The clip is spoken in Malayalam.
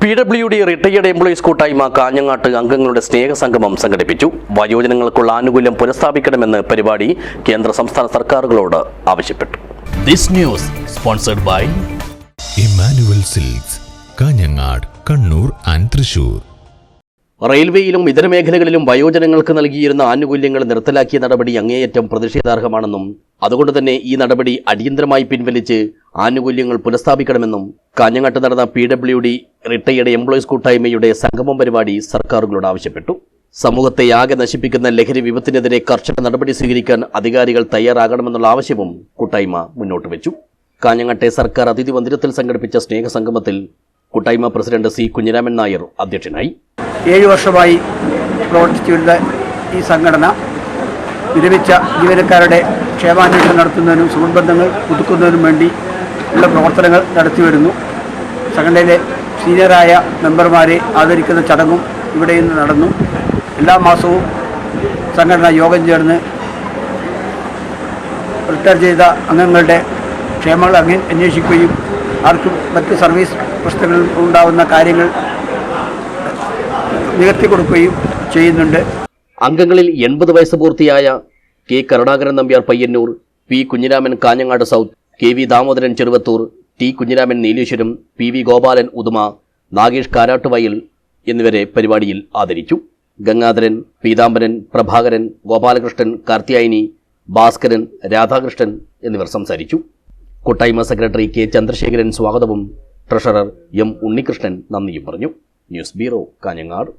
PWD റിട്ടയേർഡ് എംപ്ലോയീസ് കൂട്ടായ്മ കാഞ്ഞങ്ങാട്ട് അംഗങ്ങളുടെ സ്നേഹസംഗമം സംഘടിപ്പിച്ചു. വയോജനങ്ങൾക്കുള്ള ആനുകൂല്യം പുനഃസ്ഥാപിക്കണമെന്ന് പരിപാടി കേന്ദ്ര സംസ്ഥാന സർക്കാരുകളോട് ആവശ്യപ്പെട്ടു. This news sponsored by Emmanuel Silks, Kanhangad, Kannur and Thrissur. റെയിൽവേയിലും ഇതര മേഖലകളിലും വയോജനങ്ങൾക്ക് നൽകിയിരുന്ന ആനുകൂല്യങ്ങൾ നിർത്തലാക്കിയ നടപടി അങ്ങേയറ്റം പ്രതിഷേധാർഹമാണെന്നും അതുകൊണ്ട് തന്നെ ഈ നടപടി അടിയന്തരമായി പിൻവലിച്ച് ആനുകൂല്യങ്ങൾ പുനഃസ്ഥാപിക്കണമെന്നും കാഞ്ഞങ്ങാട്ട് നടന്ന PWD റിട്ടയേർഡ് എംപ്ലോയീസ് കൂട്ടായ്മയുടെ സംഗമം പരിപാടി സർക്കാരുകളോട് ആവശ്യപ്പെട്ടു. സമൂഹത്തെ ആകെ നശിപ്പിക്കുന്ന ലഹരി വിപത്തിനെതിരെ കർശന നടപടി സ്വീകരിക്കാൻ അധികാരികൾ തയ്യാറാകണമെന്നുള്ള ആവശ്യവും കൂട്ടായ്മ മുന്നോട്ട് വെച്ചു. കാഞ്ഞങ്ങാട്ടെ സർക്കാർ അതിഥി മന്ദിരത്തിൽ സംഘടിപ്പിച്ച സ്നേഹസംഗമത്തിൽ കൂട്ടായ്മ പ്രസിഡന്റ് C. കുഞ്ഞിരാമൻ നായർ അധ്യക്ഷനായി. 7 വർഷമായി പ്രവർത്തിച്ചു വരുന്ന ഈ സംഘടന വിരമിച്ച ജീവനക്കാരുടെ ക്ഷേമാന്വേഷണം നടത്തുന്നതിനും സുഹൃത്ബന്ധങ്ങൾ പുതുക്കുന്നതിനും വേണ്ടി ഉള്ള പ്രവർത്തനങ്ങൾ നടത്തിവരുന്നു. സംഘടനയിലെ സീനിയറായ മെമ്പർമാരെ ആദരിക്കുന്ന ചടങ്ങും ഇവിടെ ഇന്ന് നടന്നു. എല്ലാ മാസവും സംഘടന യോഗം ചേർന്ന് റിട്ടയർ ചെയ്ത അംഗങ്ങളുടെ ക്ഷേമങ്ങൾ അന്വേഷിക്കുകയും ആർക്കും മറ്റ് സർവീസ് പ്രശ്നങ്ങളിൽ ഉണ്ടാകുന്ന കാര്യങ്ങൾ നികത്തി കൊടുക്കുകയും ചെയ്യുന്നുണ്ട്. അംഗങ്ങളിൽ 80 വയസ്സ് പൂർത്തിയായ K. Karunakaran Nambiar Payyanur, P. Kunhiraman Kanhangad South, KV Damodaran Cheruvathur, T. Kunhiraman Nileshwaram, PV Gopalan Uduma, Nagesh Karattuvayal എന്നിവരെ പരിപാടിയിൽ ആദരിച്ചു. ഗംഗാധരൻ, പീതാംബരൻ, പ്രഭാകരൻ, ഗോപാലകൃഷ്ണൻ, കാർത്തിയായിനി, ഭാസ്കരൻ, രാധാകൃഷ്ണൻ എന്നിവർ സംസാരിച്ചു. കൂട്ടായ്മ സെക്രട്ടറി K. ചന്ദ്രശേഖരൻ സ്വാഗതവും ട്രഷറർ M. ഉണ്ണികൃഷ്ണൻ നന്ദിയും പറഞ്ഞു. News bureau, Kanhangad.